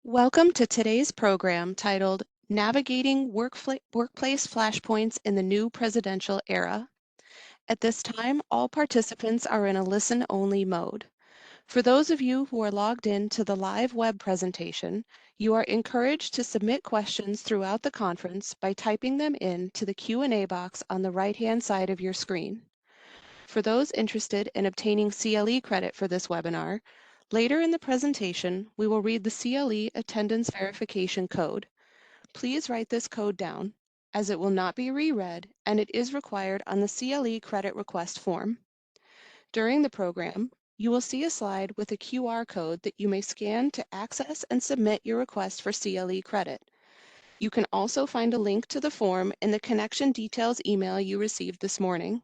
Welcome to today's program titled Navigating Workplace Flashpoints in the New Presidential Era. At this time, all participants are in a listen-only mode. For those of you who are logged in to the live web presentation, you are encouraged to submit questions throughout the conference by typing them in to the Q&A box on the right-hand side of your screen. For those interested in obtaining CLE credit for this webinar, later in the presentation, we will read the CLE attendance verification code. Please write this code down, as it will not be reread and it is required on the CLE credit request form. During the program, you will see a slide with a QR code that you may scan to access and submit your request for CLE credit. You can also find a link to the form in the connection details email you received this morning.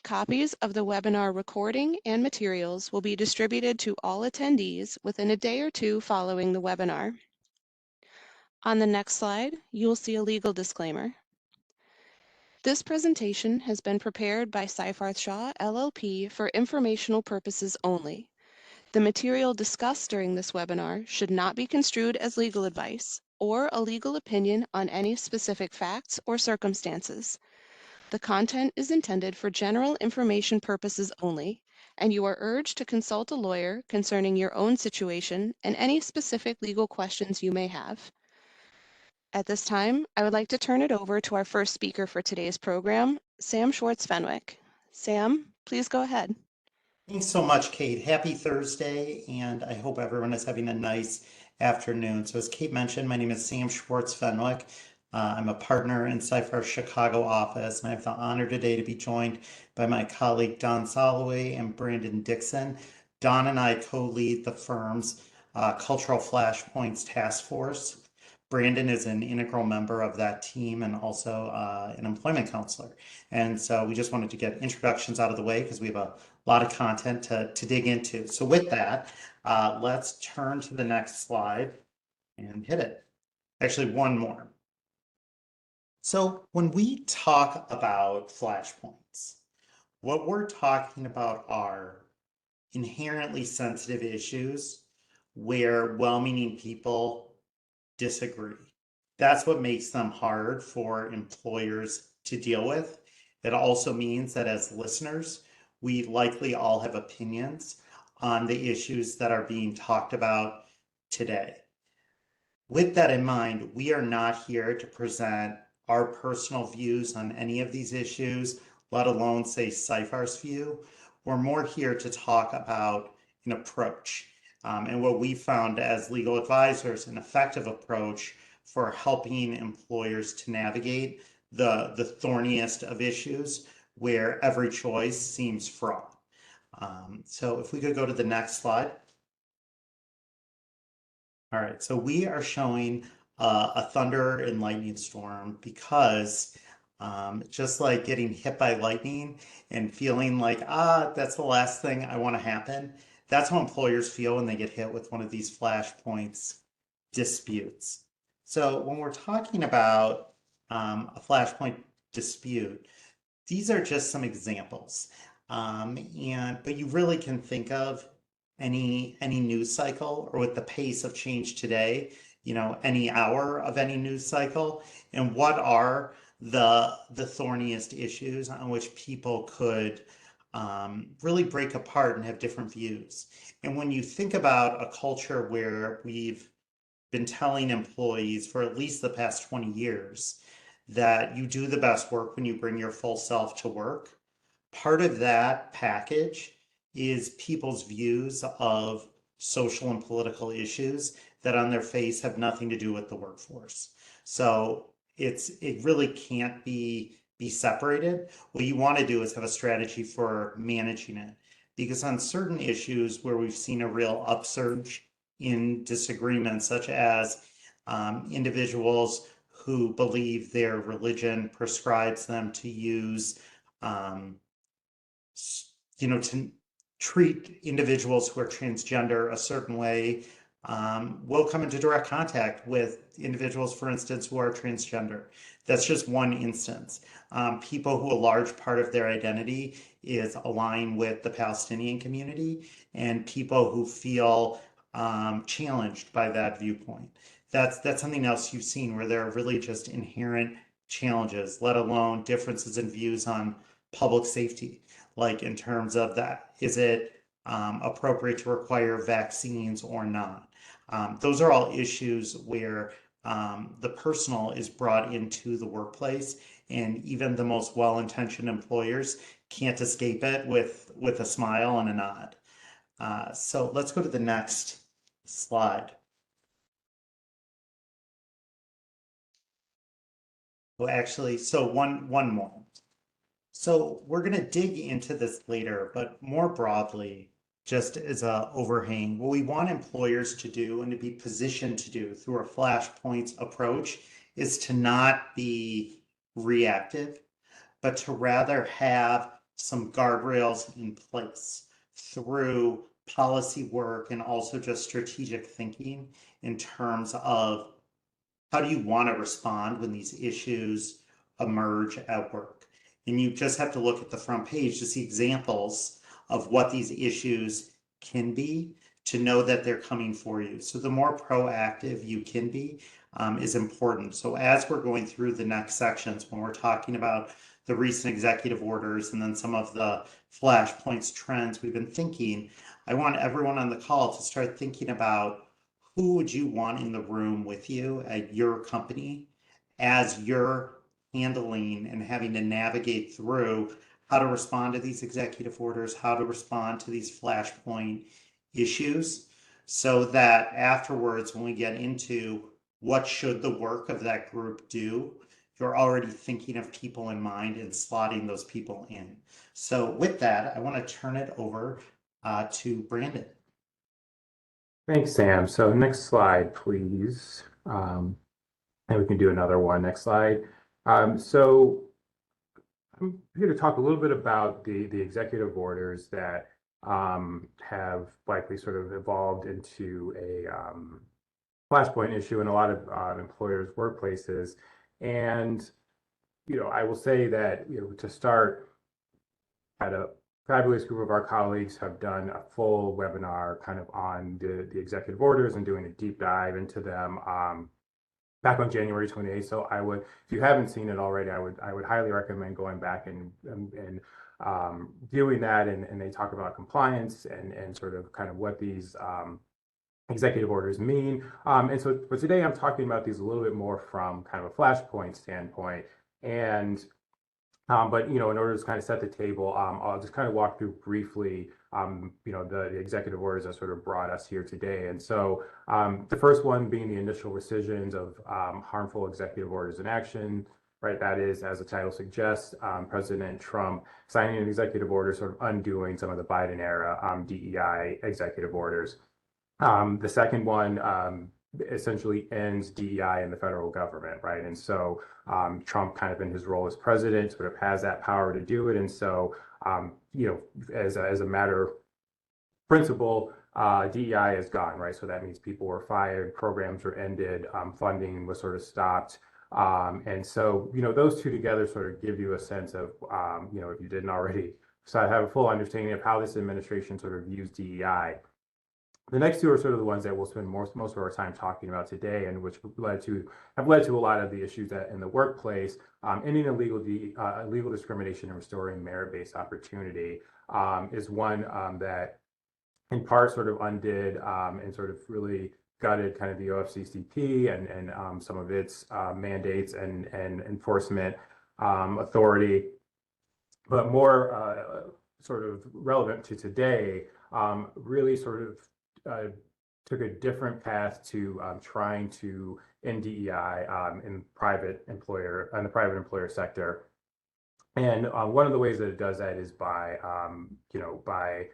Copies of the webinar recording and materials will be distributed to all attendees within a day or two following the webinar. On the next slide, you will see a legal disclaimer. This presentation has been prepared by Seyfarth Shaw LLP for informational purposes only. The material discussed during this webinar should not be construed as legal advice or a legal opinion on any specific facts or circumstances. The content is intended for general information purposes only, and you are urged to consult a lawyer concerning your own situation and any specific legal questions you may have. At this time, I would like to turn it over to our first speaker for today's program, Sam Schwartz-Fenwick. Sam, please go ahead. Thanks so much, Kate. Happy Thursday, and I hope everyone is having a nice afternoon. So as Kate mentioned, my name is Sam Schwartz-Fenwick. I'm a partner in Seyfarth Chicago office, and I have the honor today to be joined by my colleague Don Soloway and Brandon Dixon. Don and I co-lead the firm's Cultural Flashpoints Task Force. Brandon is an integral member of that team and also an employment counselor. And so we just wanted to get introductions out of the way because we have a lot of content to dig into. So with that, let's turn to the next slide and hit it. Actually, one more. So when we talk about flashpoints, what we're talking about are inherently sensitive issues where well-meaning people disagree. That's what makes them hard for employers to deal with. It also means that as listeners, we likely all have opinions on the issues that are being talked about today. With that in mind, we are not here to present our personal views on any of these issues, let alone say Seyfarth's view. We're more here to talk about an approach and what we found as legal advisors, an effective approach for helping employers to navigate the thorniest of issues where every choice seems fraught. So if we could go to the next slide. All right, so we are showing a thunder and lightning storm because just like getting hit by lightning and feeling like, that's the last thing I want to happen, that's how employers feel when they get hit with one of these flashpoints disputes. So when we're talking about a flashpoint dispute, these are just some examples. But you really can think of any news cycle, or with the pace of change today, any hour of any news cycle, and what are the thorniest issues on which people could really break apart and have different views. And when you think about a culture where we've been telling employees for at least the past 20 years that you do the best work when you bring your full self to work, part of that package is people's views of social and political issues that on their face have nothing to do with the workforce. So it really can't be separated. What you want to do is have a strategy for managing it, because on certain issues where we've seen a real upsurge in disagreement, such as individuals who believe their religion prescribes them to use to treat individuals who are transgender a certain way, will come into direct contact with individuals, for instance, who are transgender. That's just one instance. People who a large part of their identity is aligned with the Palestinian community, and people who feel challenged by that viewpoint. That's something else you've seen where there are really just inherent challenges, let alone differences in views on public safety, like in terms of that, is it appropriate to require vaccines or not? Those are all issues where the personal is brought into the workplace, and even the most well-intentioned employers can't escape it with a smile and a nod. So let's go to the next slide. Well, actually, so one more. So we're going to dig into this later, but more broadly, just as a overhang, what we want employers to do and to be positioned to do through a flashpoints approach is to not be reactive, but to rather have some guardrails in place through policy work and also just strategic thinking in terms of how do you want to respond when these issues emerge at work? And you just have to look at the front page to see examples of what these issues can be to know that they're coming for you. So the more proactive you can be is important. So as we're going through the next sections, when we're talking about the recent executive orders and then some of the flashpoints trends we've been thinking, I want everyone on the call to start thinking about who would you want in the room with you at your company as you're handling and having to navigate through how to respond to these executive orders, how to respond to these flashpoint issues, so that afterwards, when we get into what should the work of that group do, you're already thinking of people in mind and slotting those people in. So with that, I want to turn it over to Brandon. Thanks, Sam. So next slide, please. And we can do another one. Next slide. So I'm here to talk a little bit about the executive orders that have likely sort of evolved into a flashpoint issue in a lot of employers' workplaces. And, I will say that, to start, had a fabulous group of our colleagues have done a full webinar kind of on the executive orders and doing a deep dive into them back on January 28th. So I would, if you haven't seen it already, I would highly recommend going back and viewing that. And they talk about compliance and sort of kind of what these executive orders mean. And so, but today I'm talking about these a little bit more from kind of a flashpoint standpoint. And but in order to kind of set the table, I'll just kind of walk through briefly, the executive orders that sort of brought us here today. And so the first one being the initial rescissions of harmful executive orders in action, right? That is, as the title suggests, President Trump signing an executive order sort of undoing some of the Biden era DEI executive orders. The second one essentially ends DEI in the federal government, right? And so Trump kind of in his role as president sort of has that power to do it. And so, as a matter of principle, DEI is gone, right? So that means people were fired, programs were ended, funding was sort of stopped. And so, those two together sort of give you a sense of, if you didn't already have a full understanding of how this administration sort of views DEI. The next two are sort of the ones that we'll spend most of our time talking about today, and which have led to a lot of the issues that in the workplace, ending illegal discrimination and restoring merit-based opportunity is one that in part sort of undid and sort of really gutted kind of the OFCCP and some of its mandates and enforcement authority, but more sort of relevant to today, really sort of took a different path to trying to end DEI in the private employer sector. And one of the ways that it does that is by by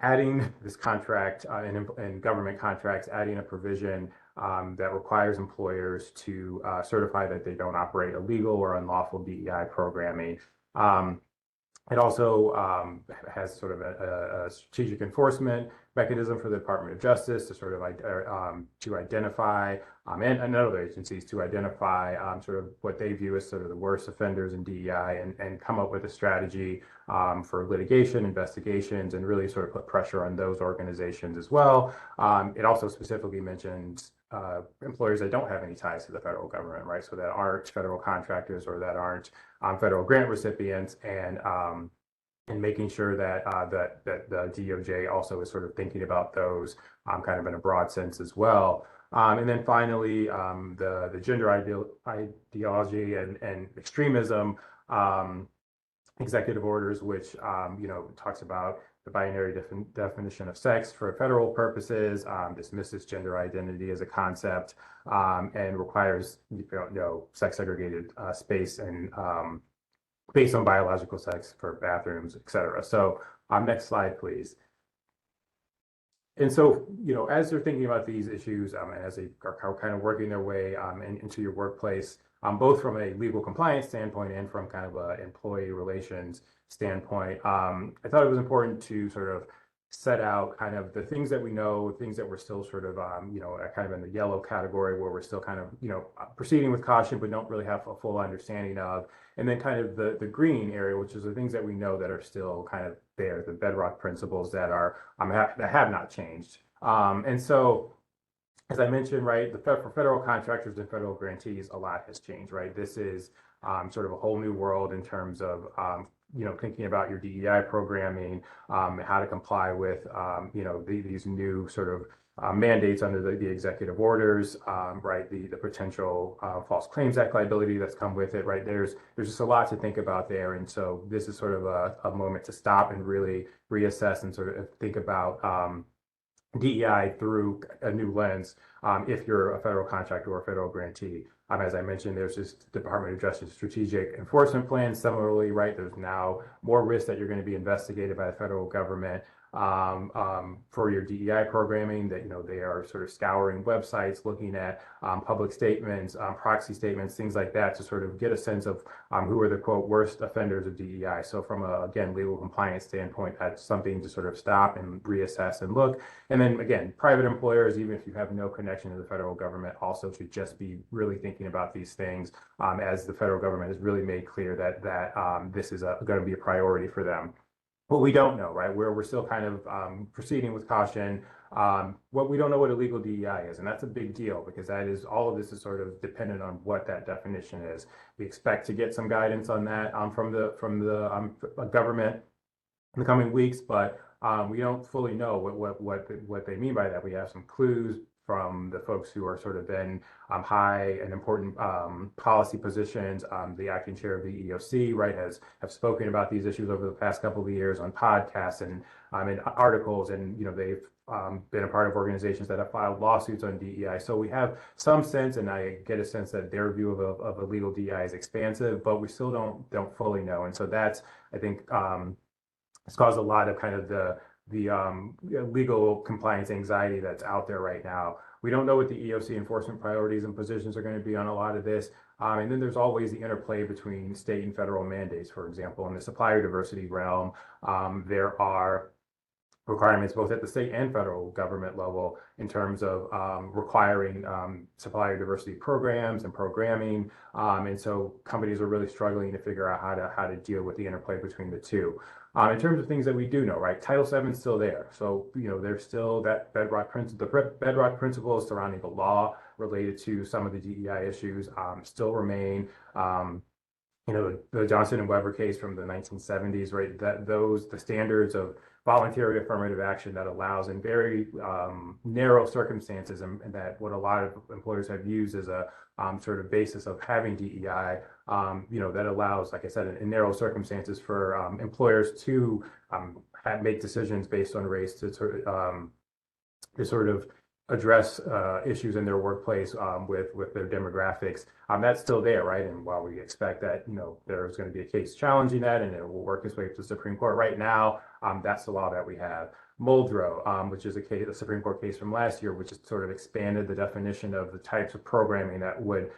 adding this contract in government contracts, adding a provision that requires employers to certify that they don't operate illegal or unlawful DEI programming. It also has sort of a strategic enforcement mechanism for the Department of Justice to sort of to identify and other agencies to identify sort of what they view as sort of the worst offenders in DEI and come up with a strategy for litigation, investigations, and really sort of put pressure on those organizations as well. It also specifically mentions employers that don't have any ties to the federal government, right? So that aren't federal contractors or that aren't federal grant recipients, and making sure that that the DOJ also is sort of thinking about those kind of in a broad sense as well. And then finally, the gender ideology and extremism executive orders, which talks about the binary definition of sex for federal purposes, dismisses gender identity as a concept, and requires sex segregated space and based on biological sex for bathrooms, et cetera. So next slide, please. And so, as they're thinking about these issues and as they are kind of working their way into your workplace, both from a legal compliance standpoint and from kind of an employee relations standpoint, I thought it was important to sort of set out kind of the things that we know, things that we're still sort of, kind of in the yellow category where we're still kind of, proceeding with caution, but don't really have a full understanding of. And then kind of the green area, which is the things that we know that are still kind of there, the bedrock principles that are, that have not changed. And so, as I mentioned, right, for federal contractors and federal grantees, a lot has changed, right? This is sort of a whole new world in terms of, thinking about your DEI programming, how to comply with, these new sort of mandates under the executive orders, right? The potential False Claims Act liability that's come with it, right? There's just a lot to think about there. And so this is sort of a moment to stop and really reassess and sort of think about DEI through a new lens if you're a federal contractor or a federal grantee. As I mentioned, there's this Department of Justice Strategic Enforcement Plan. Similarly, right, there's now more risk that you're going to be investigated by the federal government for your DEI programming, that they are sort of scouring websites, looking at public statements, proxy statements, things like that, to sort of get a sense of who are the quote worst offenders of DEI. So from a, again, legal compliance standpoint, that's something to sort of stop and reassess and look. And then again, private employers, even if you have no connection to the federal government, also should just be really thinking about these things as the federal government has really made clear that this is going to be a priority for them. What we don't know, right? We're still kind of proceeding with caution. What we don't know what illegal DEI is, and that's a big deal because that is all of this is sort of dependent on what that definition is. We expect to get some guidance on that from the government in the coming weeks, but we don't fully know what they mean by that. We have some clues from the folks who are sort of in high and important policy positions. The acting chair of the EEOC, right, have spoken about these issues over the past couple of years on podcasts and in articles, and they've been a part of organizations that have filed lawsuits on DEI. So we have some sense, and I get a sense that their view of illegal DEI is expansive, but we still don't fully know. And so that's, I think, it's caused a lot of kind of the legal compliance anxiety that's out there right now. We don't know what the EOC enforcement priorities and positions are going to be on a lot of this. And then there's always the interplay between state and federal mandates. For example, in the supplier diversity realm, there are requirements both at the state and federal government level in terms of requiring supplier diversity programs and programming. And so companies are really struggling to figure out how to deal with the interplay between the two. In terms of things that we do know, right? Title VII is still there. So, there's still that bedrock principles surrounding the law related to some of the DEI issues still remain. The Johnson and Weber case from the 1970s, right? The standards of voluntary affirmative action that allows in very narrow circumstances, and that what a lot of employers have used as a sort of basis of having DEI, that allows, like I said, in narrow circumstances for employers to make decisions based on race to sort of address issues in their workplace with their demographics. That's still there, right? And while we expect that, there's going to be a case challenging that and it will work its way to the Supreme Court right now, that's the law that we have. Muldrow, which is a Supreme Court case from last year, which has sort of expanded the definition of the types of programming that would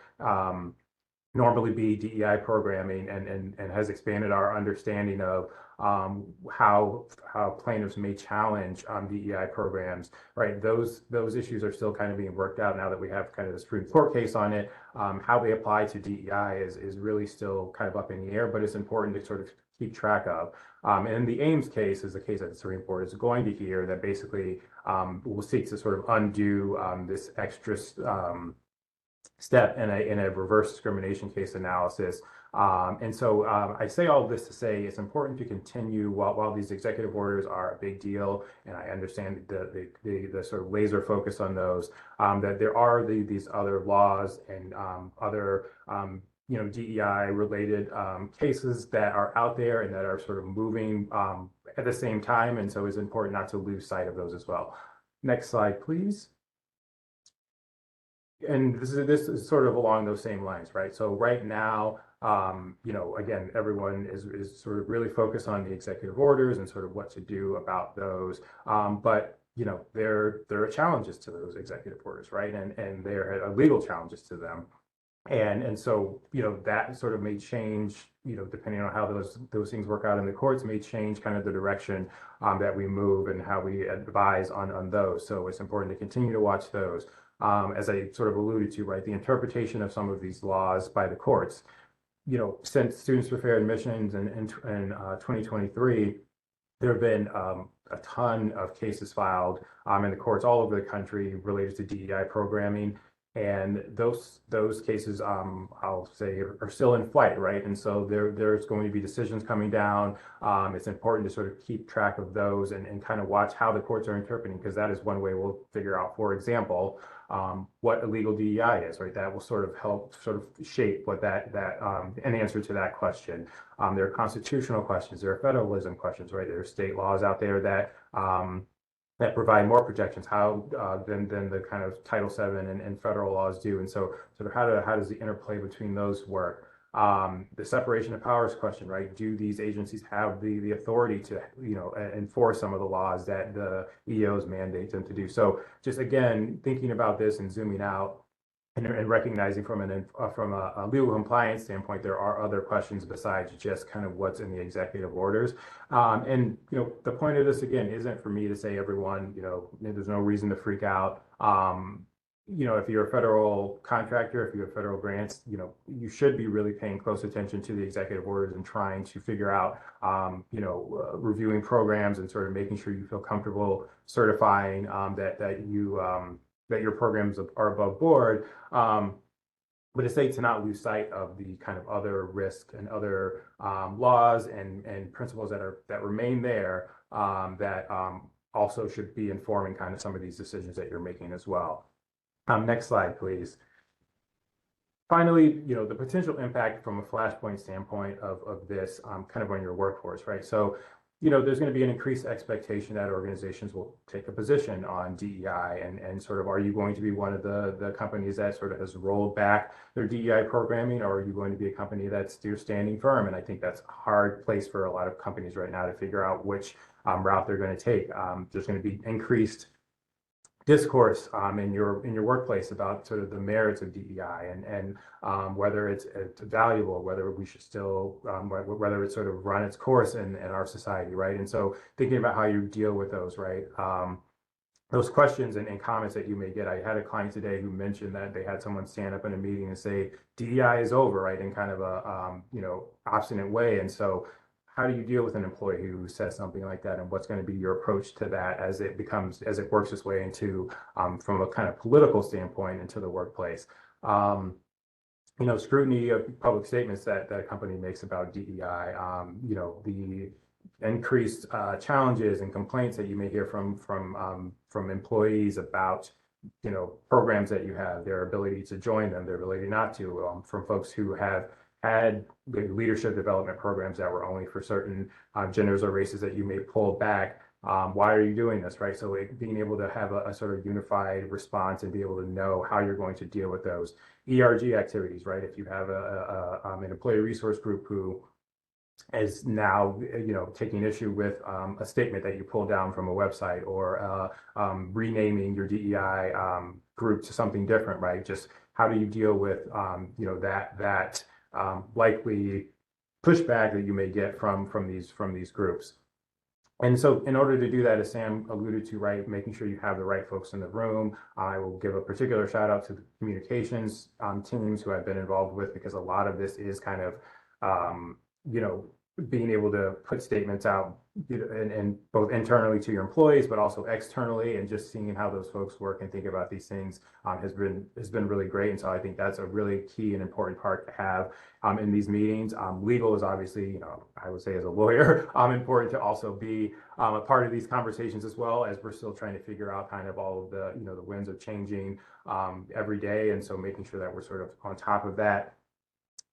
normally be DEI programming and has expanded our understanding of how plaintiffs may challenge DEI programs, right? Those issues are still kind of being worked out now that we have kind of the Supreme Court case on it. How they apply to DEI is really still kind of up in the air, but it's important to sort of keep track of. And the Ames case is a case that the Supreme Court is going to hear that basically will seek to sort of undo this extra step in a reverse discrimination case analysis. And so I say all of this to say it's important to continue while these executive orders are a big deal, and I understand the sort of laser focus on those, that there are these other laws and other DEI related cases that are out there and that are sort of moving at the same time. And so it's important not to lose sight of those as well. Next slide, please. And this is sort of along those same lines, right? So right now, again, everyone is sort of really focused on the executive orders and sort of what to do about those. But there are challenges to those executive orders, right? And there are legal challenges to them. And so, that sort of may change, depending on how those things work out in the courts, may change kind of the direction that we move and how we advise on those. So it's important to continue to watch those. As I sort of alluded to, right, the interpretation of some of these laws by the courts, since Students for Fair Admissions in 2023, there have been a ton of cases filed in the courts all over the country related to DEI programming. And those cases, I'll say, are still in flight, right? And so there's going to be decisions coming down. It's important to sort of keep track of those and kind of watch how the courts are interpreting, because that is one way we'll figure out, for example, what illegal DEI is, right? That will sort of help sort of shape what an answer to that question. There are constitutional questions, there are federalism questions, right? There are state laws out there that provide more protections than the kind of Title VII and federal laws do. And so sort of how does the interplay between those work? The separation of powers question, right? Do these agencies have the authority to, enforce some of the laws that the EOs mandate them to do? So just again, thinking about this and zooming out and recognizing from a legal compliance standpoint, there are other questions besides just kind of what's in the executive orders. And the point of this again isn't for me to say everyone, there's no reason to freak out. If you're a federal contractor, if you have federal grants, you should be really paying close attention to the executive orders and trying to figure out, reviewing programs and sort of making sure you feel comfortable certifying that your programs are above board. But it's safe to not lose sight of the kind of other risks and other laws and principles that remain there that also should be informing kind of some of these decisions that you're making as well. Next slide, please. Finally, the potential impact from a Flashpoint standpoint of this kind of on your workforce, right? So, there's going to be an increased expectation that organizations will take a position on DEI and sort of, are you going to be one of the companies that sort of has rolled back their DEI programming, or are you going to be a company that's still standing firm? And I think that's a hard place for a lot of companies right now to figure out which route they're going to take. There's going to be increased discourse in your workplace about sort of the merits of DEI and whether it's valuable, whether we should still, whether it's sort of run its course in our society, right? And so thinking about how you deal with those, right? Those questions and comments that you may get. I had a client today who mentioned that they had someone stand up in a meeting and say DEI is over, right, in kind of a obstinate way. And so how do you deal with an employee who says something like that, and what's going to be your approach to that as it works its way into, from a kind of political standpoint, into the workplace? Scrutiny of public statements that a company makes about DEI, the increased challenges and complaints that you may hear from employees about programs that you have, their ability to join them, their ability not to, from folks who have had leadership development programs that were only for certain genders or races that you may pull back. Why are you doing this, right? So being able to have a sort of unified response and be able to know how you're going to deal with those ERG activities, right? If you have an employee resource group who is now, taking issue with a statement that you pulled down from a website, or renaming your DEI group to something different, right? Just how do you deal with, that likely pushback that you may get from these groups. And so in order to do that, as Sam alluded to, right, making sure you have the right folks in the room. I will give a particular shout out to the communications teams who I've been involved with, because a lot of this is kind of, you know, being able to put statements out, you know, and both internally to your employees, but also externally, and just seeing how those folks work and think about these things has been really great. And so I think that's a really key and important part to have in these meetings. Legal is obviously, you know, I would say as a lawyer, important to also be a part of these conversations, as well as we're still trying to figure out kind of all of the, you know, the winds are changing every day. And so making sure that we're sort of on top of that.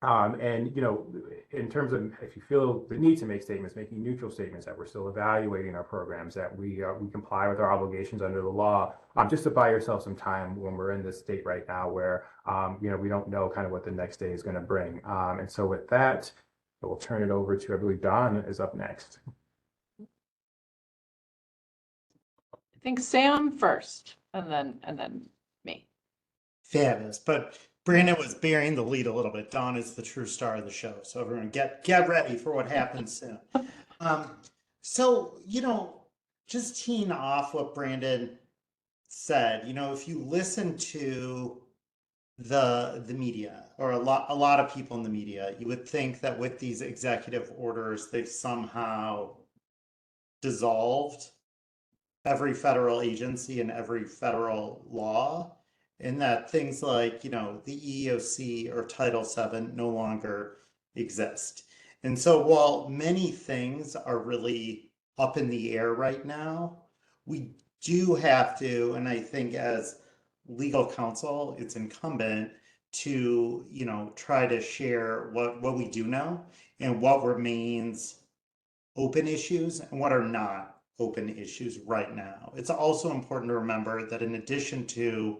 And, you know, in terms of if you feel the need to make statements, making neutral statements that we're still evaluating our programs, that we comply with our obligations under the law, just to buy yourself some time when we're in this state right now where, you know, we don't know kind of what the next day is going to bring. And so with that, we'll turn it over to, I believe Don is up next. I think Sam first, and then me. Fabulous. But Brandon was bearing the lead a little bit. Dawn is the true star of the show. So everyone get ready for what happens soon. So, you know, just teeing off what Brandon said, you know, if you listen to the media, or a lot of people in the media, you would think that with these executive orders, they've somehow dissolved every federal agency and every federal law, and that things like, you know, the EEOC or Title VII no longer exist. And so while many things are really up in the air right now, we do have to, and I think as legal counsel, it's incumbent to, you know, try to share what we do know and what remains open issues and what are not open issues right now. It's also important to remember that in addition to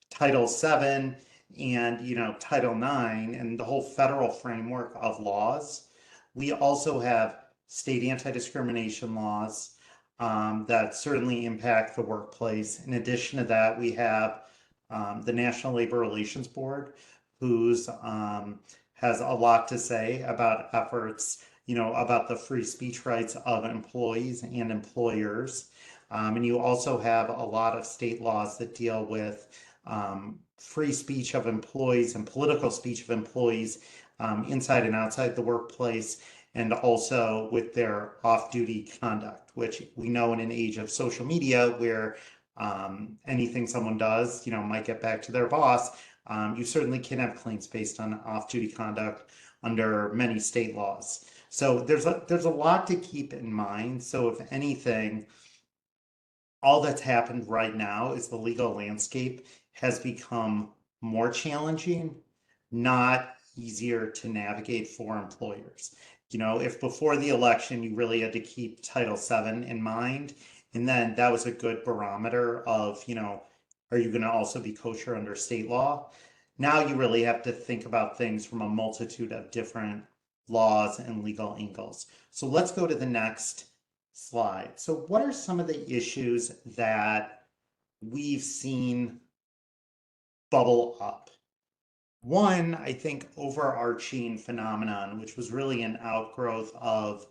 Title VII and, you know, Title IX and the whole federal framework of laws, we also have state anti-discrimination laws that certainly impact the workplace. In addition to that, we have the National Labor Relations Board, who's has a lot to say about efforts, you know, about the free speech rights of employees and employers. And you also have a lot of state laws that deal with free speech of employees and political speech of employees inside and outside the workplace, and also with their off-duty conduct, which we know in an age of social media where anything someone does, you know, might get back to their boss. You certainly can have claims based on off-duty conduct under many state laws. So there's a lot to keep in mind. So if anything, all that's happened right now is the legal landscape has become more challenging, not easier to navigate for employers. You know, if before the election you really had to keep Title VII in mind, and then that was a good barometer of, you know, are you going to also be kosher under state law? Now you really have to think about things from a multitude of different laws and legal angles. So let's go to the next slide. So what are some of the issues that we've seen bubble up? One, I think, overarching phenomenon, which was really an outgrowth of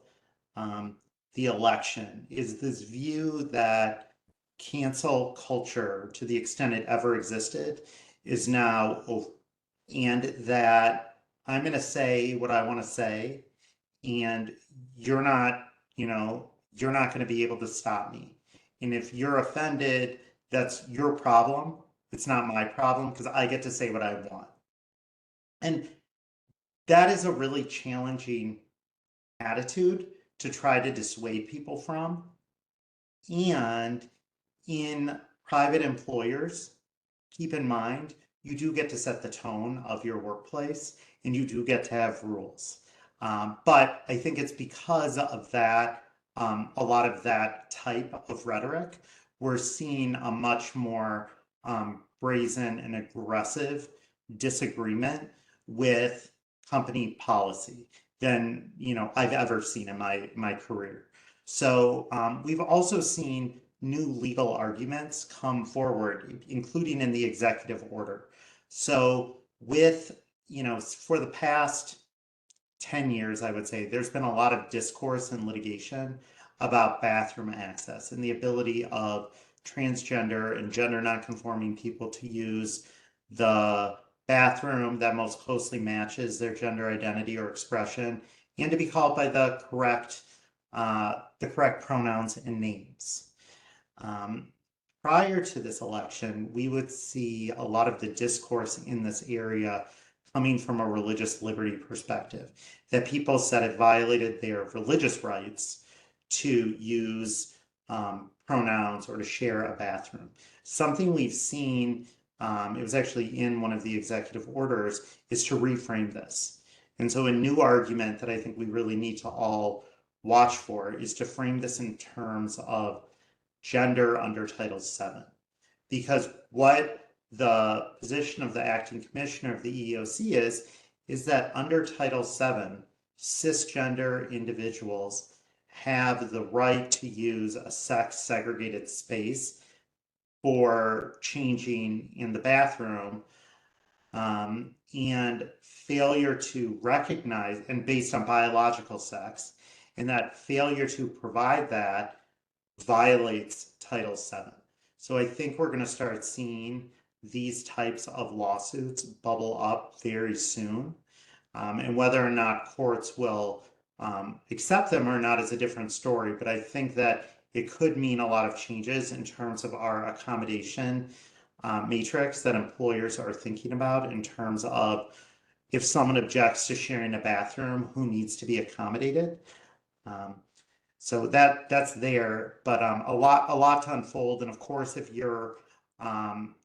the election, is this view that cancel culture, to the extent it ever existed, is now over, and that I'm going to say what I want to say, and you're not, you know, you're not going to be able to stop me. And if you're offended, that's your problem. It's not my problem because I get to say what I want. And that is a really challenging attitude to try to dissuade people from. And in private employers, keep in mind, you do get to set the tone of your workplace and you do get to have rules. But I think it's because of that, a lot of that type of rhetoric, we're seeing a much more brazen and aggressive disagreement with company policy than, you know, I've ever seen in my career. So we've also seen new legal arguments come forward, including in the executive order. So with for the past 10 years, I would say, there's been a lot of discourse and litigation about bathroom access and the ability of transgender and gender nonconforming people to use the bathroom that most closely matches their gender identity or expression, and to be called by the correct pronouns and names. Prior to this election, we would see a lot of the discourse in this area coming from a religious liberty perspective, that people said it violated their religious rights to use pronouns or to share a bathroom. Something we've seen, it was actually in one of the executive orders, is to reframe this. And so a new argument that I think we really need to all watch for is to frame this in terms of gender under Title VII. Because what the position of the acting commissioner of the EEOC is that under Title VII, cisgender individuals have the right to use a sex-segregated space for changing in the bathroom, and failure to recognize, and based on biological sex, and that failure to provide that violates Title VII. So I think we're going to start seeing these types of lawsuits bubble up very soon. And whether or not courts will accept them or not is a different story. But I think that it could mean a lot of changes in terms of our accommodation matrix that employers are thinking about, in terms of if someone objects to sharing a bathroom, who needs to be accommodated. So that's there, but a lot to unfold. And of course, if you're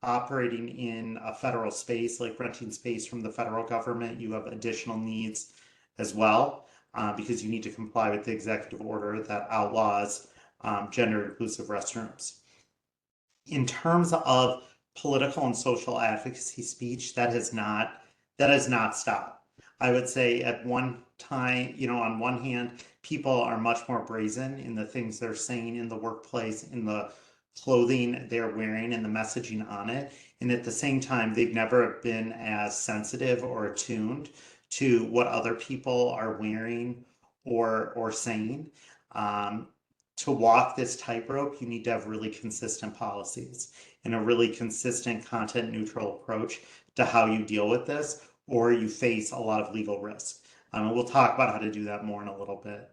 operating in a federal space, like renting space from the federal government, you have additional needs as well, because you need to comply with the executive order that outlaws gender inclusive restrooms. In terms of political and social advocacy speech, that has not stopped. I would say at one time, on one hand, people are much more brazen in the things they're saying in the workplace, in the clothing they're wearing, and the messaging on it. And at the same time, they've never been as sensitive or attuned to what other people are wearing or saying. To walk this tightrope, you need to have really consistent policies and a really consistent content neutral approach to how you deal with this, or you face a lot of legal risk. And we'll talk about how to do that more in a little bit.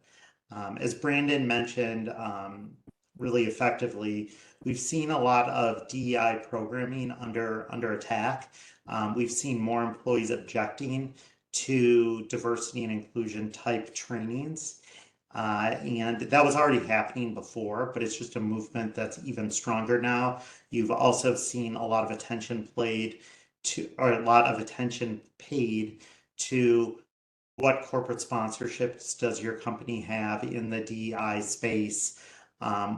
As Brandon mentioned, really effectively, we've seen a lot of DEI programming under attack. We've seen more employees objecting to diversity and inclusion type trainings. And that was already happening before, but it's just a movement that's even stronger now. You've also seen a lot of attention paid to what corporate sponsorships does your company have in the DEI space?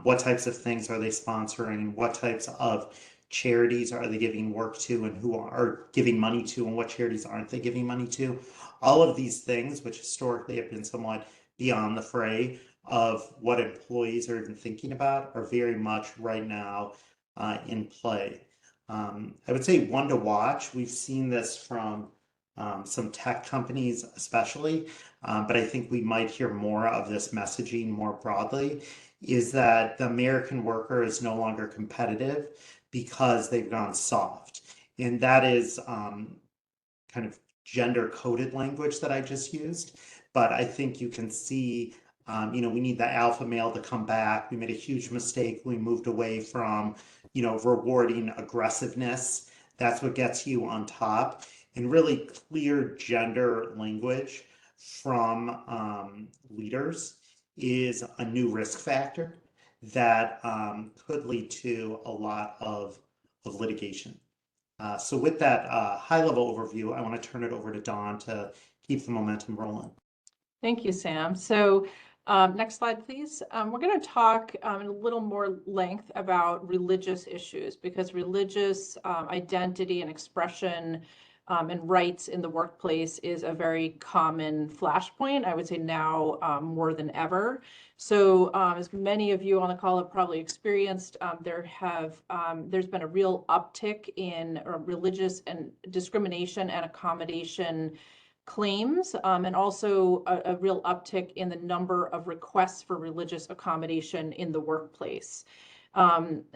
What types of things are they sponsoring? What types of charities are they giving work to, and who are giving money to, and what charities aren't they giving money to? All of these things, which historically have been somewhat beyond the fray of what employees are even thinking about, are very much right now in play. I would say one to watch. We've seen this from some tech companies especially, but I think we might hear more of this messaging more broadly, is that the American worker is no longer competitive because they've gone soft. And that is kind of gender-coded language that I just used. But I think you can see, we need the alpha male to come back. We made a huge mistake. We moved away from, rewarding aggressiveness. That's what gets you on top. And really clear gender language from leaders is a new risk factor that could lead to a lot of litigation. So with that high-level overview, I want to turn it over to Dawn to keep the momentum rolling. Thank you, Sam. So next slide, please. We're going to talk in a little more length about religious issues, because religious identity and expression and rights in the workplace is a very common flashpoint, I would say now more than ever. So as many of you on the call have probably experienced, there's been a real uptick in religious and discrimination and accommodation claims, and also a real uptick in the number of requests for religious accommodation in the workplace.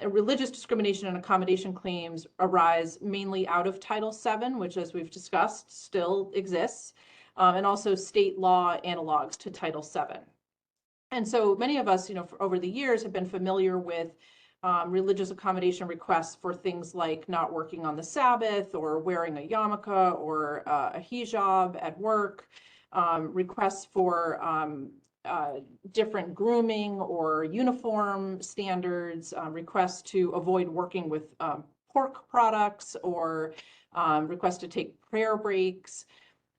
Religious discrimination and accommodation claims arise mainly out of Title VII, which, as we've discussed, still exists, and also state law analogs to Title VII. And so many of us, over the years have been familiar with religious accommodation requests for things like not working on the Sabbath or wearing a yarmulke or a hijab at work, requests for different grooming or uniform standards, requests to avoid working with pork products, or requests to take prayer breaks.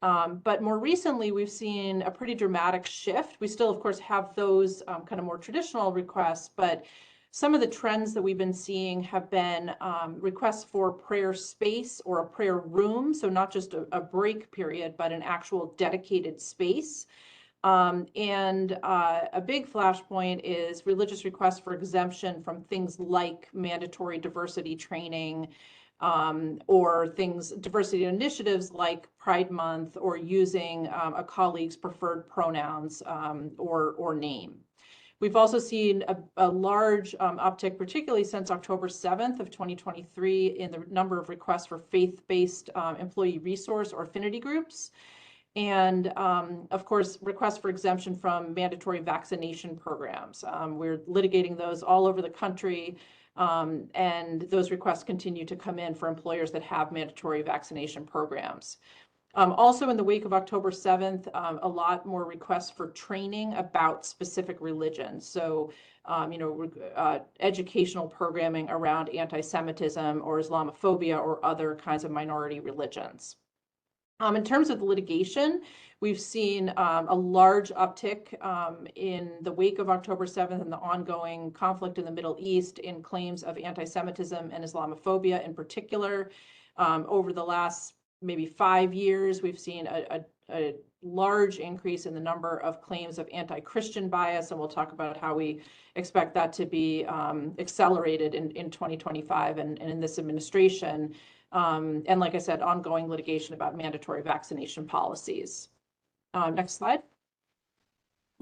But more recently, we've seen a pretty dramatic shift. We still, of course, have those kind of more traditional requests, but some of the trends that we've been seeing have been requests for prayer space or a prayer room. So not just a break period, but an actual dedicated space. And a big flashpoint is religious requests for exemption from things like mandatory diversity training, or diversity initiatives like Pride Month, or using a colleague's preferred pronouns or name. We've also seen a large uptick, particularly since October 7th of 2023, in the number of requests for faith-based employee resource or affinity groups. And of course, requests for exemption from mandatory vaccination programs. We're litigating those all over the country, and those requests continue to come in for employers that have mandatory vaccination programs. Also, in the wake of October 7th, a lot more requests for training about specific religions. So, educational programming around anti-Semitism or Islamophobia or other kinds of minority religions. In terms of the litigation, we've seen a large uptick in the wake of October 7th and the ongoing conflict in the Middle East in claims of anti-Semitism and Islamophobia in particular. Over the last maybe 5 years, we've seen a large increase in the number of claims of anti-Christian bias, and we'll talk about how we expect that to be accelerated in 2025 and in this administration. And like I said, ongoing litigation about mandatory vaccination policies. Next slide.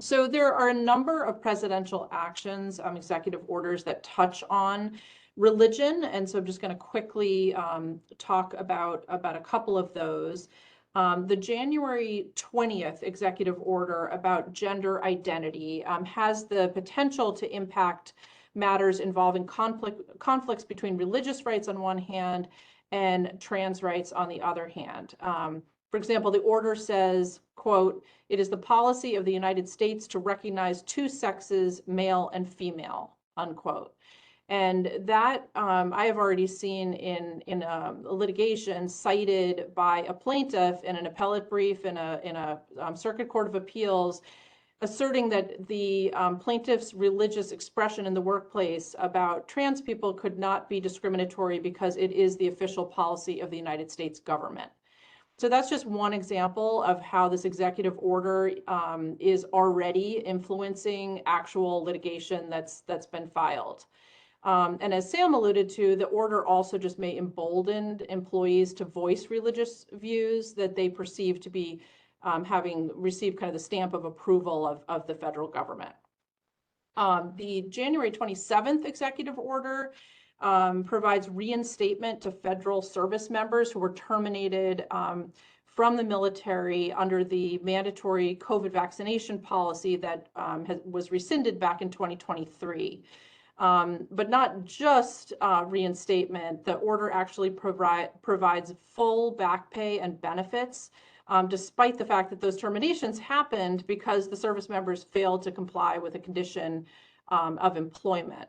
So there are a number of presidential actions, executive orders that touch on religion. And so I'm just going to quickly talk about a couple of those. The January 20th executive order about gender identity has the potential to impact matters involving conflicts between religious rights on one hand and trans rights on the other hand. For example, the order says, quote, "It is the policy of the United States to recognize two sexes, male and female," unquote. And that I have already seen in a litigation cited by a plaintiff in an appellate brief in a Circuit Court of Appeals, asserting that the plaintiff's religious expression in the workplace about trans people could not be discriminatory because it is the official policy of the United States government. So that's just one example of how this executive order is already influencing actual litigation that's been filed. And as Sam alluded to, the order also just may embolden employees to voice religious views that they perceive to be having received kind of the stamp of approval of the federal government. The January 27th executive order provides reinstatement to federal service members who were terminated from the military under the mandatory COVID vaccination policy that was rescinded back in 2023. But not just reinstatement, the order actually provides full back pay and benefits, despite the fact that those terminations happened because the service members failed to comply with a condition of employment.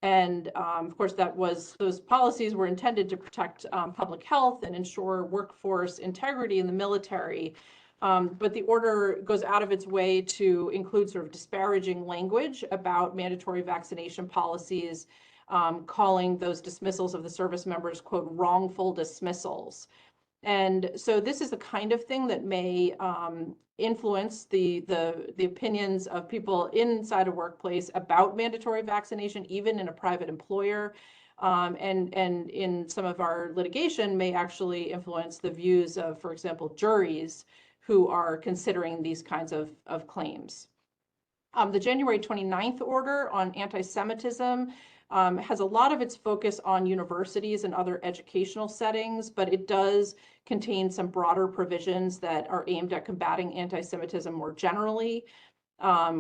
And of course, those policies were intended to protect public health and ensure workforce integrity in the military. But the order goes out of its way to include sort of disparaging language about mandatory vaccination policies, calling those dismissals of the service members, quote, wrongful dismissals. And so this is the kind of thing that may influence the opinions of people inside a workplace about mandatory vaccination, even in a private employer. And in some of our litigation may actually influence the views of, for example, juries who are considering these kinds of claims. The January 29th order on anti-Semitism has a lot of its focus on universities and other educational settings, but it does contain some broader provisions that are aimed at combating anti-Semitism more generally.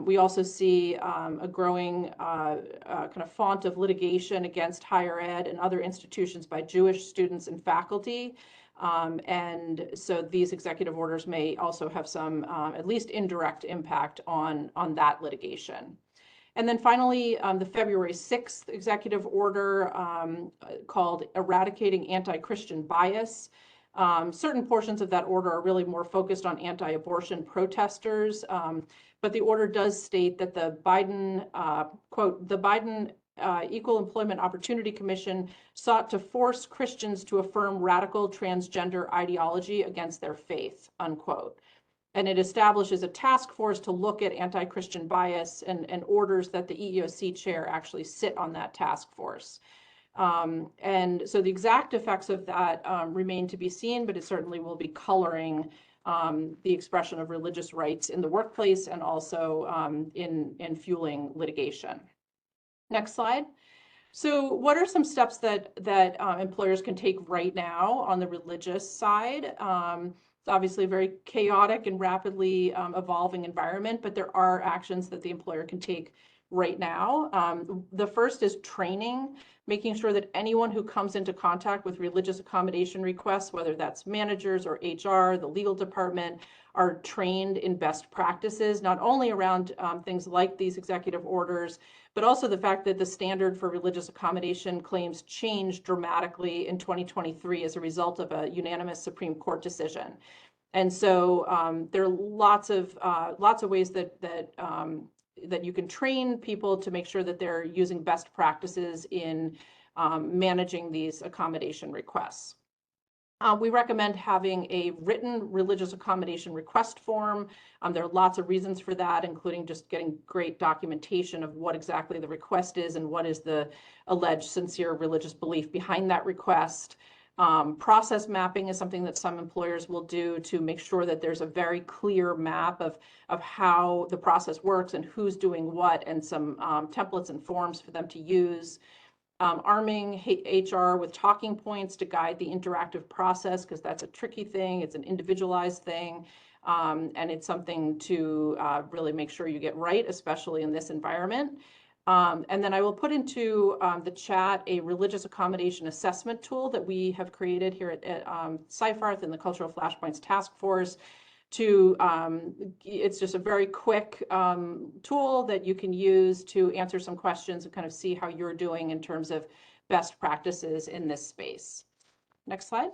We also see a growing kind of font of litigation against higher ed and other institutions by Jewish students and faculty. And so these executive orders may also have some, at least indirect impact on that litigation. And then finally, the February 6th executive order called Eradicating Anti-Christian Bias. Certain portions of that order are really more focused on anti-abortion protesters, but the order does state that the Biden, quote, the Biden Equal Employment Opportunity Commission sought to force Christians to affirm radical transgender ideology against their faith, unquote. And it establishes a task force to look at anti-Christian bias and orders that the EEOC chair actually sit on that task force. And so the exact effects of that remain to be seen, but it certainly will be coloring the expression of religious rights in the workplace and also in fueling litigation. Next slide. So what are some steps that employers can take right now on the religious side? It's obviously a very chaotic and rapidly evolving environment, but there are actions that the employer can take right now. The first is training, making sure that anyone who comes into contact with religious accommodation requests, whether that's managers or HR, the legal department, are trained in best practices, not only around things like these executive orders, but also the fact that the standard for religious accommodation claims changed dramatically in 2023 as a result of a unanimous Supreme Court decision. And so there are lots of ways that you can train people to make sure that they're using best practices in managing these accommodation requests. We recommend having a written religious accommodation request form. There are lots of reasons for that, including just getting great documentation of what exactly the request is and what is the alleged sincere religious belief behind that request. Process mapping is something that some employers will do to make sure that there's a very clear map of how the process works and who's doing what, and some templates and forms for them to use. Arming HR with talking points to guide the interactive process, because that's a tricky thing. It's an individualized thing, and it's something to really make sure you get right, especially in this environment. And then I will put into the chat a religious accommodation assessment tool that we have created here at Seyfarth in the Cultural Flashpoints Task Force. It's just a very quick tool that you can use to answer some questions and kind of see how you're doing in terms of best practices in this space. Next slide.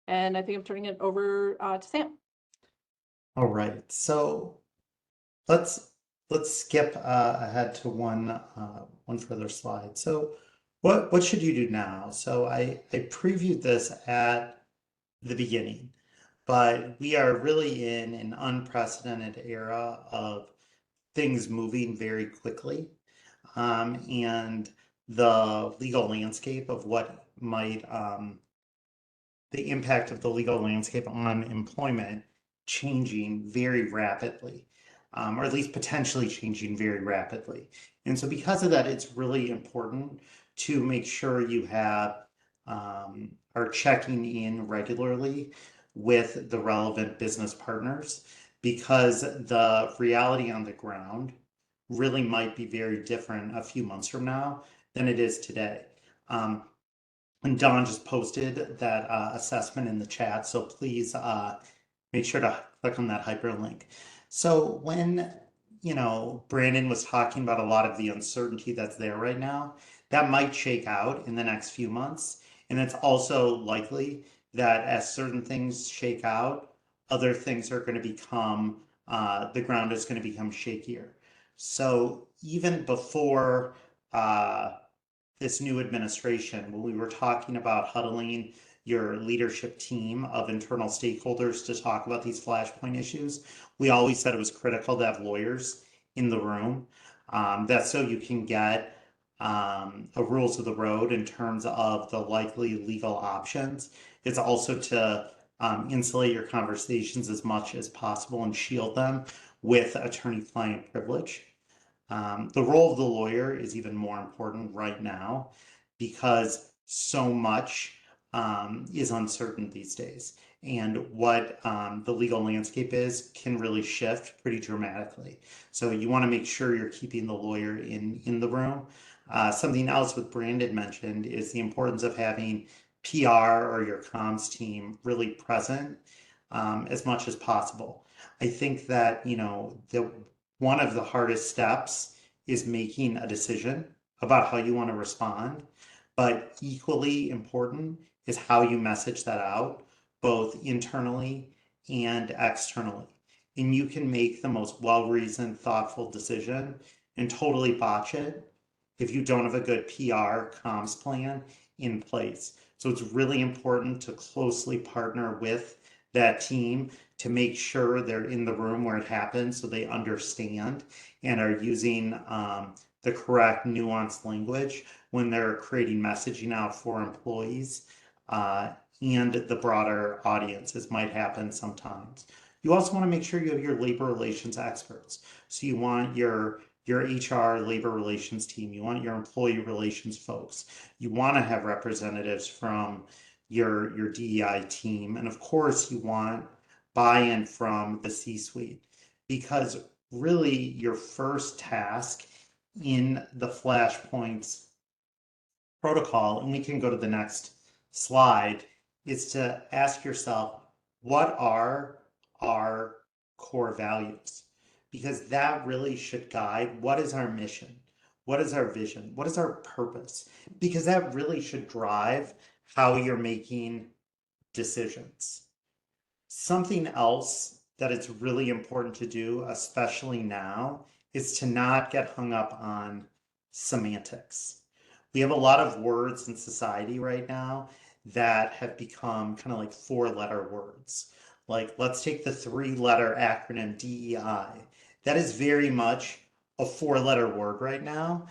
And I think I'm turning it over to Sam. All right, so let's skip ahead to one further slide. So what should you do now? So I previewed this at the beginning, but we are really in an unprecedented era of things moving very quickly, and the legal landscape of what might the impact of the legal landscape on employment changing very rapidly, or at least potentially changing very rapidly. And so because of that, it's really important to make sure you have are checking in regularly with the relevant business partners, because the reality on the ground really might be very different a few months from now than it is today. And Don just posted that assessment in the chat, so please make sure to click on that hyperlink. So when, Brandon was talking about a lot of the uncertainty that's there right now, that might shake out in the next few months. And it's also likely that as certain things shake out, other things are going to become, the ground is going to become shakier. So even before this new administration, when we were talking about huddling your leadership team of internal stakeholders to talk about these flashpoint issues, we always said it was critical to have lawyers in the room. That's so you can get a rules of the road in terms of the likely legal options. It's also to insulate your conversations as much as possible and shield them with attorney-client privilege. The role of the lawyer is even more important right now because so much is uncertain these days. And what the legal landscape is can really shift pretty dramatically. So you want to make sure you're keeping the lawyer in the room. Something else what Brandon mentioned is the importance of having PR or your comms team really present as much as possible. I think that, one of the hardest steps is making a decision about how you want to respond, but equally important is how you message that out, both internally and externally. And you can make the most well-reasoned, thoughtful decision and totally botch it if you don't have a good PR comms plan in place. So it's really important to closely partner with that team to make sure they're in the room where it happens so they understand and are using the correct nuanced language when they're creating messaging out for employees and the broader audience, as might happen sometimes. You also want to make sure you have your labor relations experts. So you want your HR labor relations team, you want your employee relations folks, you want to have representatives from your DEI team, and of course you want buy-in from the C-suite, because really your first task in the Flashpoints protocol, and we can go to the next slide, is to ask yourself, what are our core values? Because that really should guide what is our mission, what is our vision, what is our purpose, because that really should drive how you're making decisions. Something else that it's really important to do, especially now, is to not get hung up on semantics. We have a lot of words in society right now that have become kind of like four-letter words. Like, let's take the 3-letter acronym DEI. That is very much a 4-letter word right now.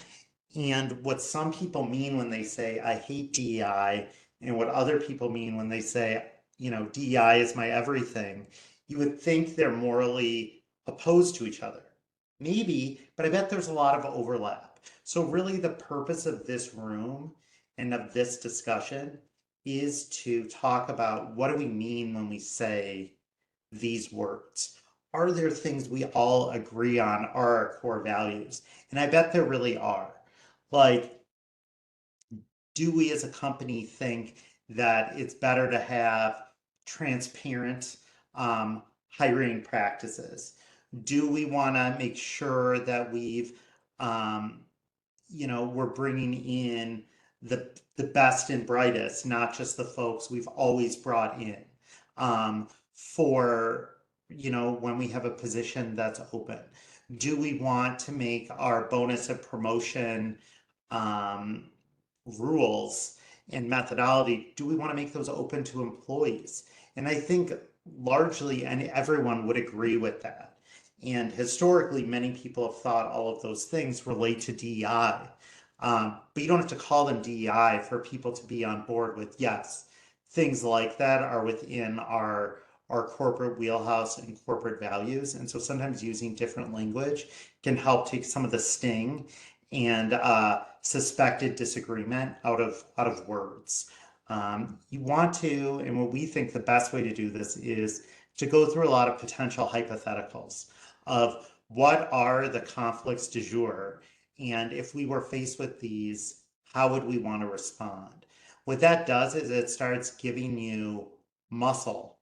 And what some people mean when they say, I hate DEI, and what other people mean when they say, DEI is my everything, you would think they're morally opposed to each other. Maybe, but I bet there's a lot of overlap. So really the purpose of this room and of this discussion is to talk about, what do we mean when we say these words? Are there things we all agree on are our core values? And I bet there really are. Like, do we as a company think that it's better to have transparent hiring practices? Do we want to make sure that we're bringing in the best and brightest, not just the folks we've always brought in for, when we have a position that's open? Do we want to make our bonus and promotion rules and methodology, do we want to make those open to employees? And I think largely, and everyone would agree with that. And historically, many people have thought all of those things relate to DEI. But you don't have to call them DEI for people to be on board with, yes, things like that are within our corporate wheelhouse and corporate values. And so sometimes using different language can help take some of the sting and suspected disagreement out of words. You want to, and what we think the best way to do this is to go through a lot of potential hypotheticals of what are the conflicts du jour, and if we were faced with these, how would we want to respond? What that does is it starts giving you muscle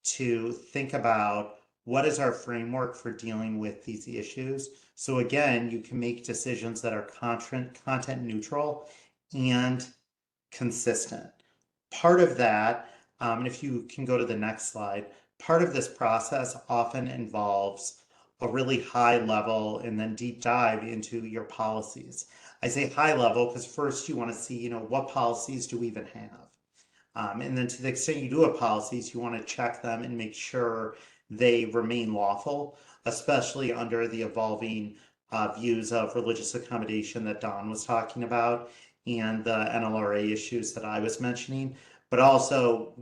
to think about, what is our framework for dealing with these issues? So again, you can make decisions that are content neutral and consistent. Part of that, and if you can go to the next slide, part of this process often involves a really high level and then deep dive into your policies. I say high level because first you want to see, what policies do we even have? And then to the extent you do have policies, you want to check them and make sure they remain lawful, especially under the evolving views of religious accommodation that Don was talking about and the NLRA issues that I was mentioning, but also,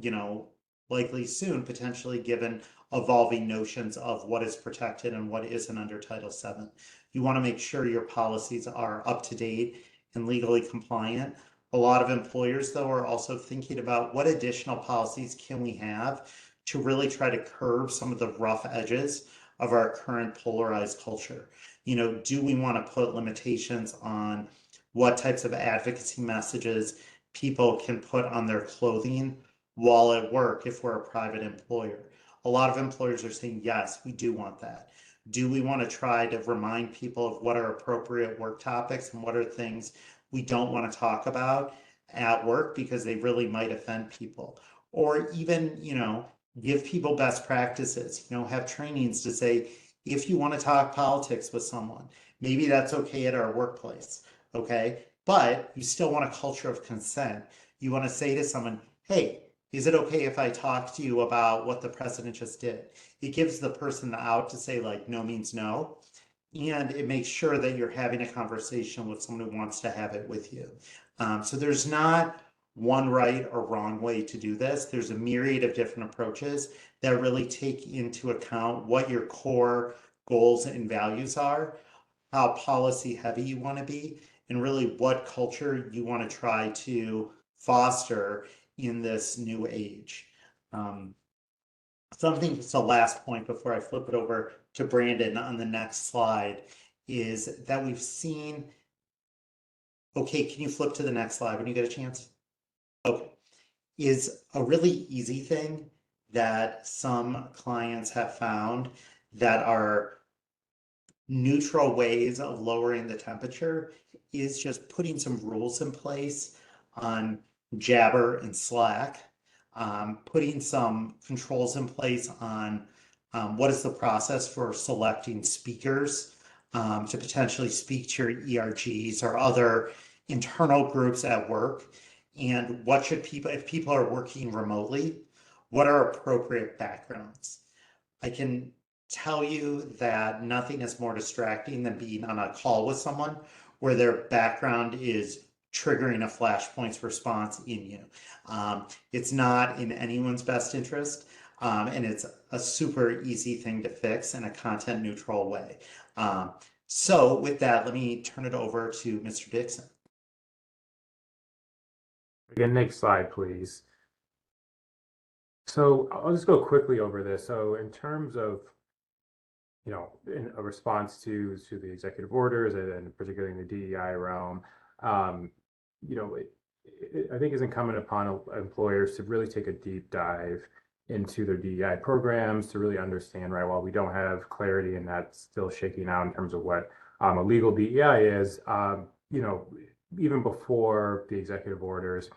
likely soon, potentially given evolving notions of what is protected and what isn't under Title VII. You want to make sure your policies are up to date and legally compliant. A lot of employers, though, are also thinking about what additional policies can we have to really try to curb some of the rough edges of our current polarized culture. Do we want to put limitations on what types of advocacy messages people can put on their clothing while at work if we're a private employer? A lot of employers are saying, yes, we do want that. Do we want to try to remind people of what are appropriate work topics and what are things we don't want to talk about at work because they really might offend people? Or even, give people best practices, have trainings to say, if you want to talk politics with someone, maybe that's okay at our workplace, okay? But you still want a culture of consent. You want to say to someone, hey, is it okay if I talk to you about what the president just did? It gives the person the out to say, like, no means no. And it makes sure that you're having a conversation with someone who wants to have it with you. So there's not one right or wrong way to do this. There's a myriad of different approaches that really take into account what your core goals and values are, how policy heavy you want to be, and really what culture you want to try to foster in this new age. Something, just a last point before I flip it over to Brandon on the next slide, is that we've seen, okay, can you flip to the next slide when you get a chance? Okay, is a really easy thing that some clients have found that are neutral ways of lowering the temperature is just putting some rules in place on Jabber and Slack, putting some controls in place on what is the process for selecting speakers to potentially speak to your ERGs or other internal groups at work, and what should people, if people are working remotely, what are appropriate backgrounds? I can tell you that nothing is more distracting than being on a call with someone where their background is triggering a Flashpoints response in you. It's not in anyone's best interest, and it's a super easy thing to fix in a content neutral way. So with that, let me turn it over to Mr. Dixon. Again, next slide, please. So I'll just go quickly over this. So in terms of, in a response to the executive orders and particularly in the DEI realm, I think it's incumbent upon employers to really take a deep dive into their DEI programs to really understand, right, while we don't have clarity and that's still shaking out in terms of what a legal DEI is, even before the executive orders,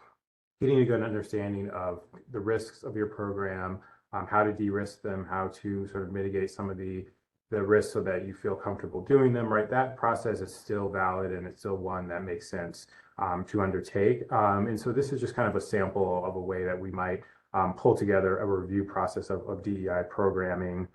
getting a good understanding of the risks of your program, how to de-risk them, how to sort of mitigate some of the risks so that you feel comfortable doing them, right? That process is still valid and it's still one that makes sense to undertake. And so this is just kind of a sample of a way that we might pull together a review process of DEI programming.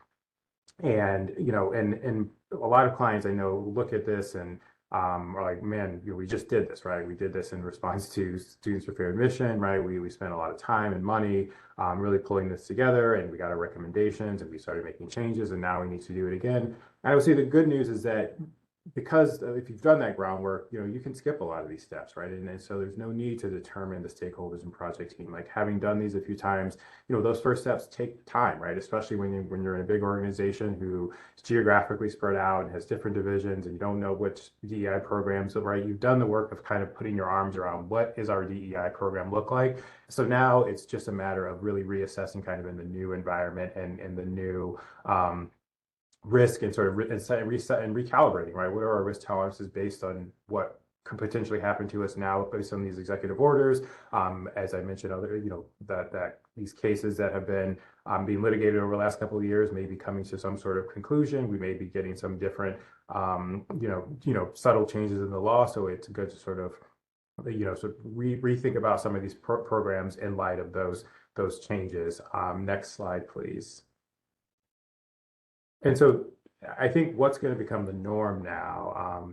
And, and a lot of clients I know look at this and are like, man, we just did this, right? We did this in response to Students for Fair Admission, right? We spent a lot of time and money really pulling this together, and we got our recommendations and we started making changes, and now we need to do it again. And I would say the good news is that because if you've done that groundwork, you can skip a lot of these steps, right? And so there's no need to determine the stakeholders and project team. Like having done these a few times, those first steps take time, right? Especially when you're in a big organization who is geographically spread out and has different divisions, and you don't know which DEI programs, right? You've done the work of kind of putting your arms around what is our DEI program look like. So now it's just a matter of really reassessing kind of in the new environment and the new risk and sort of reset and recalibrating, right? What are our risk tolerances based on what could potentially happen to us now based on these executive orders. As I mentioned, that these cases that have been being litigated over the last couple of years may be coming to some sort of conclusion. We may be getting some different, subtle changes in the law. So it's good to sort of, rethink about some of these programs in light of those changes. Next slide, please. And so I think what's going to become the norm now,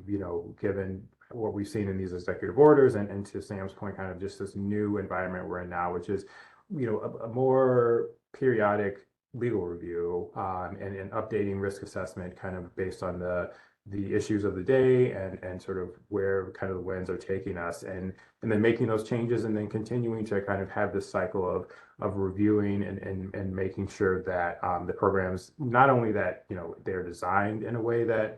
given what we've seen in these executive orders and to Sam's point, kind of just this new environment we're in now, which is, a more periodic legal review and updating risk assessment kind of based on the issues of the day and sort of where kind of the winds are taking us, and then making those changes and then continuing to kind of have this cycle of reviewing and making sure that the programs, not only that they're designed in a way that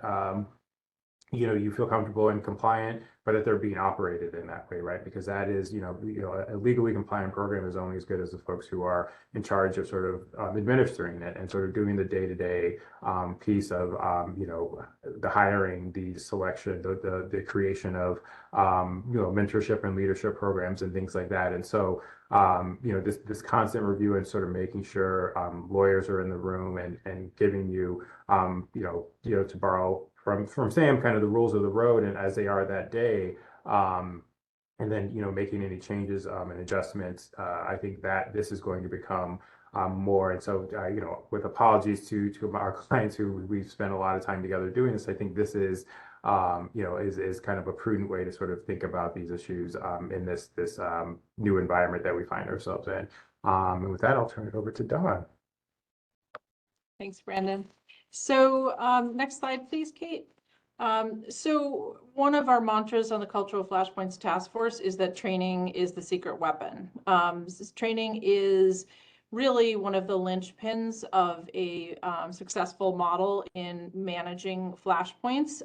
you feel comfortable and compliant, but that they're being operated in that way, right? Because that is, a legally compliant program is only as good as the folks who are in charge of sort of administering it and sort of doing the day-to-day piece of, the hiring, the selection, the creation of, mentorship and leadership programs and things like that. And so, this constant review and sort of making sure lawyers are in the room and giving you, to borrow from Sam, kind of the rules of the road and as they are that day, and then making any changes and adjustments. I think that this is going to become more. And so with apologies to our clients who we've spent a lot of time together doing this, I think this is is kind of a prudent way to sort of think about these issues in this new environment that we find ourselves in. And with that, I'll turn it over to Dawn. Thanks, Brandon. So next slide, please, Kate. So one of our mantras on the Cultural Flashpoints Task Force is that training is the secret weapon. Training is really one of the linchpins of a successful model in managing flashpoints.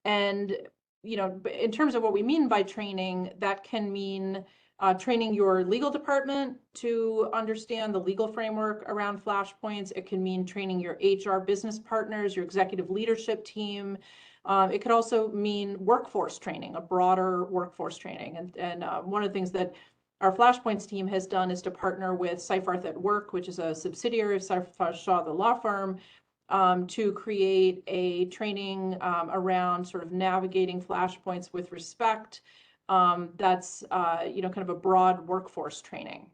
And, in terms of what we mean by training, that can mean training your legal department to understand the legal framework around flashpoints. It can mean training your HR business partners, your executive leadership team. It could also mean workforce training, a broader workforce training. And one of the things that our Flashpoints team has done is to partner with Seyfarth at Work, which is a subsidiary of Seyfarth Shaw, the law firm, to create a training around sort of navigating flashpoints with respect. That's kind of a broad workforce training.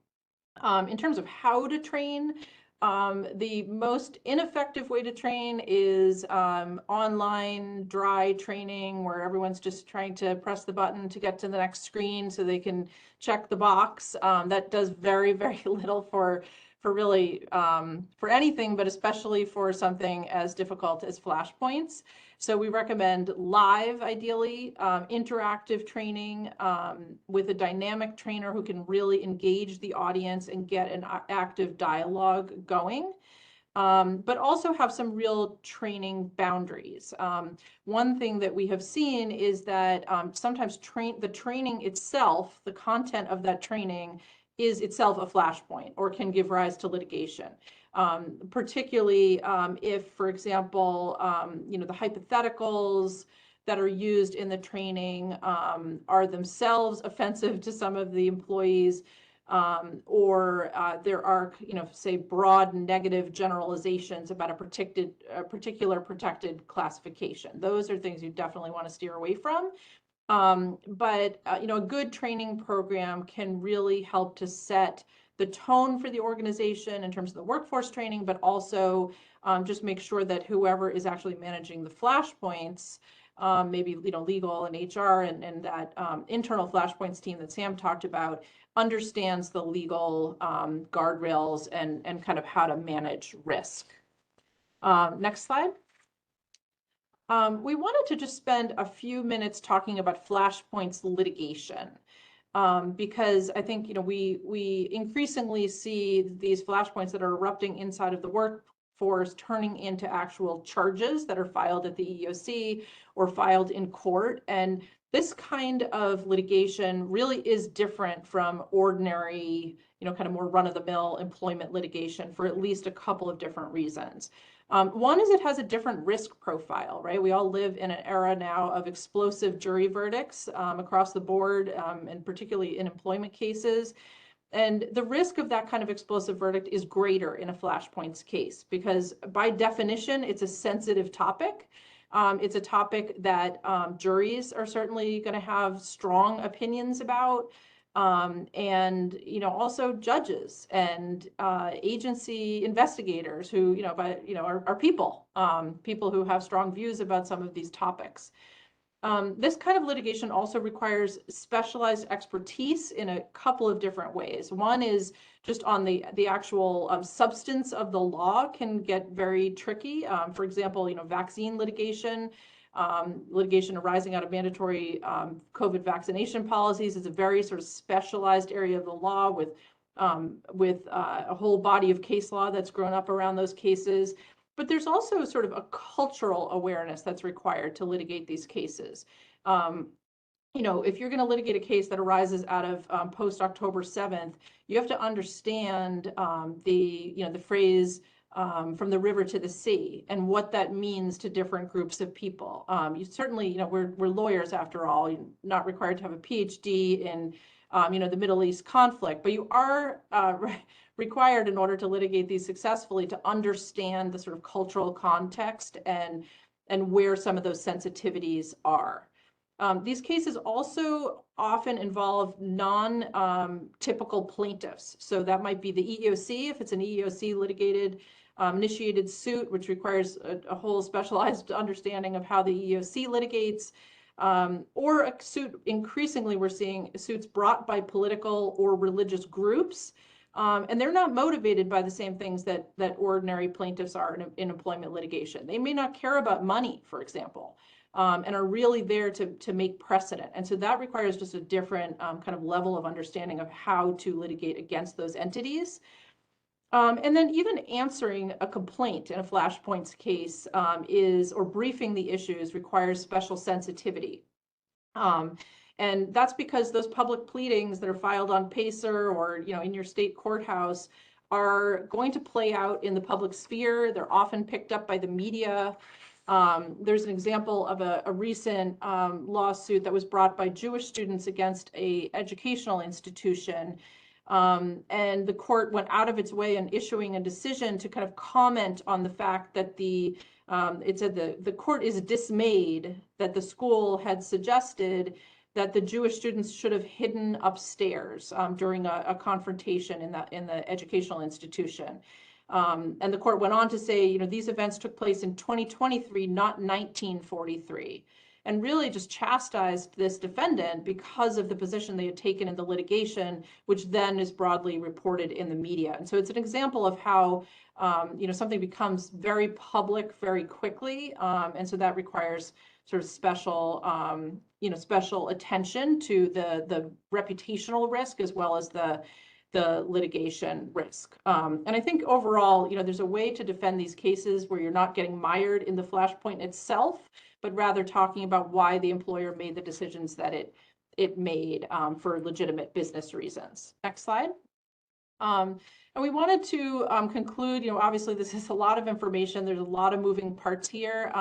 In terms of how to train, the most ineffective way to train is online dry training where everyone's just trying to press the button to get to the next screen so they can check the box. That does very, very little for really for anything, but especially for something as difficult as flashpoints. So we recommend live, ideally, interactive training with a dynamic trainer who can really engage the audience and get an active dialogue going, but also have some real training boundaries. One thing that we have seen is that sometimes the training itself, the content of that training, is itself a flashpoint or can give rise to litigation. Particularly if, for example, the hypotheticals that are used in the training are themselves offensive to some of the employees, or there are, say, broad negative generalizations about a particular protected classification. Those are things you definitely want to steer away from. But a good training program can really help to set the tone for the organization in terms of the workforce training, but also just make sure that whoever is actually managing the flashpoints, maybe legal and HR and that internal flashpoints team that Sam talked about, understands the legal guardrails and kind of how to manage risk. Next slide. We wanted to just spend a few minutes talking about flashpoints litigation. Because I think we increasingly see these flashpoints that are erupting inside of the workforce turning into actual charges that are filed at the EEOC or filed in court. And this kind of litigation really is different from ordinary, kind of more run-of-the-mill employment litigation for at least a couple of different reasons. One is it has a different risk profile, right? We all live in an era now of explosive jury verdicts across the board, and particularly in employment cases. And the risk of that kind of explosive verdict is greater in a Flashpoints case because by definition, it's a sensitive topic. It's a topic that juries are certainly going to have strong opinions about. And, also judges and agency investigators who, are people, people who have strong views about some of these topics. This kind of litigation also requires specialized expertise in a couple of different ways. One is just on the actual substance of the law can get very tricky. For example, vaccine litigation, litigation arising out of mandatory COVID vaccination policies is a very sort of specialized area of the law with a whole body of case law that's grown up around those cases. But there's also sort of a cultural awareness that's required to litigate these cases. If you're going to litigate a case that arises out of post-October 7th, you have to understand the phrase from the river to the sea and what that means to different groups of people. You certainly, we're lawyers after all, you're not required to have a PhD in the Middle East conflict, but you are required in order to litigate these successfully to understand the sort of cultural context and where some of those sensitivities are. These cases also often involve non-typical plaintiffs. So that might be the EEOC, if it's an EEOC litigated initiated suit, which requires a whole specialized understanding of how the EEOC litigates. Or a suit, increasingly we're seeing suits brought by political or religious groups, and they're not motivated by the same things that ordinary plaintiffs are in employment litigation. They may not care about money, for example, and are really there to make precedent. And so that requires just a different kind of level of understanding of how to litigate against those entities. And then even answering a complaint in a Flashpoints case or briefing the issues requires special sensitivity. And that's because those public pleadings that are filed on PACER or in your state courthouse are going to play out in the public sphere. They're often picked up by the media. There's an example of a recent lawsuit that was brought by Jewish students against an educational institution. And the court went out of its way in issuing a decision to kind of comment on the fact that it said the court is dismayed that the school had suggested that the Jewish students should have hidden upstairs during a confrontation in the educational institution. And the court went on to say, these events took place in 2023, not 1943. And really just chastised this defendant because of the position they had taken in the litigation, which then is broadly reported in the media. And so it's an example of how something becomes very public very quickly, and so that requires sort of special attention to the reputational risk as well as the litigation risk. And I think overall, there's a way to defend these cases where you're not getting mired in the flashpoint itself, but rather talking about why the employer made the decisions that it made for legitimate business reasons. Next slide. And we wanted to conclude, obviously this is a lot of information. There's a lot of moving parts here.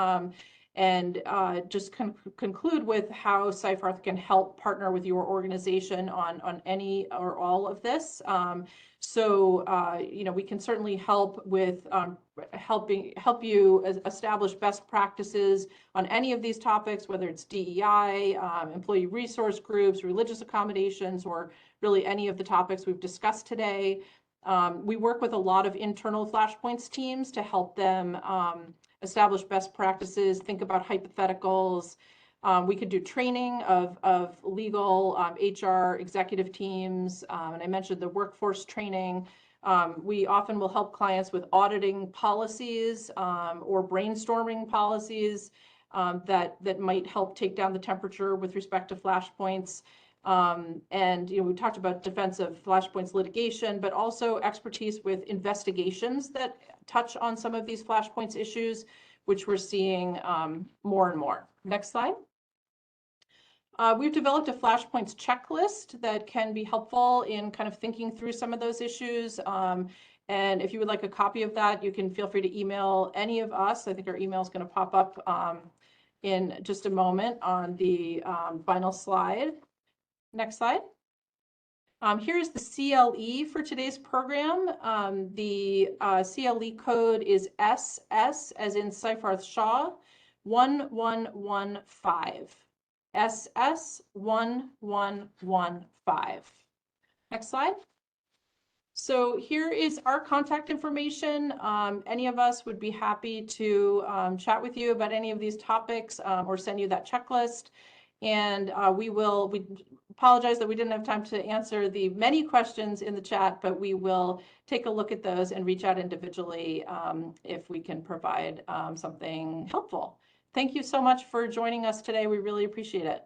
And just conclude with how Seyfarth can help partner with your organization on any or all of this. We can certainly help with help you establish best practices on any of these topics, whether it's DEI, employee resource groups, religious accommodations, or really any of the topics we've discussed today. We work with a lot of internal Flashpoints teams to help them establish best practices, think about hypotheticals. We could do training of legal, HR, executive teams, and I mentioned the workforce training. We often will help clients with auditing policies or brainstorming policies that might help take down the temperature with respect to Flashpoints. We talked about defense of Flashpoints litigation, but also expertise with investigations that touch on some of these Flashpoints issues, which we're seeing more and more. Next slide. We've developed a Flashpoints checklist that can be helpful in kind of thinking through some of those issues. And if you would like a copy of that, you can feel free to email any of us. I think our email is going to pop up in just a moment on the final slide. Next slide. Here's the CLE for today's program. The CLE code is SS, as in Seyfarth Shaw, 1115. SS 1115. Next slide. So here is our contact information. Any of us would be happy to chat with you about any of these topics or send you that checklist. And we apologize that we didn't have time to answer the many questions in the chat, but we will take a look at those and reach out individually if we can provide something helpful. Thank you so much for joining us today. We really appreciate it.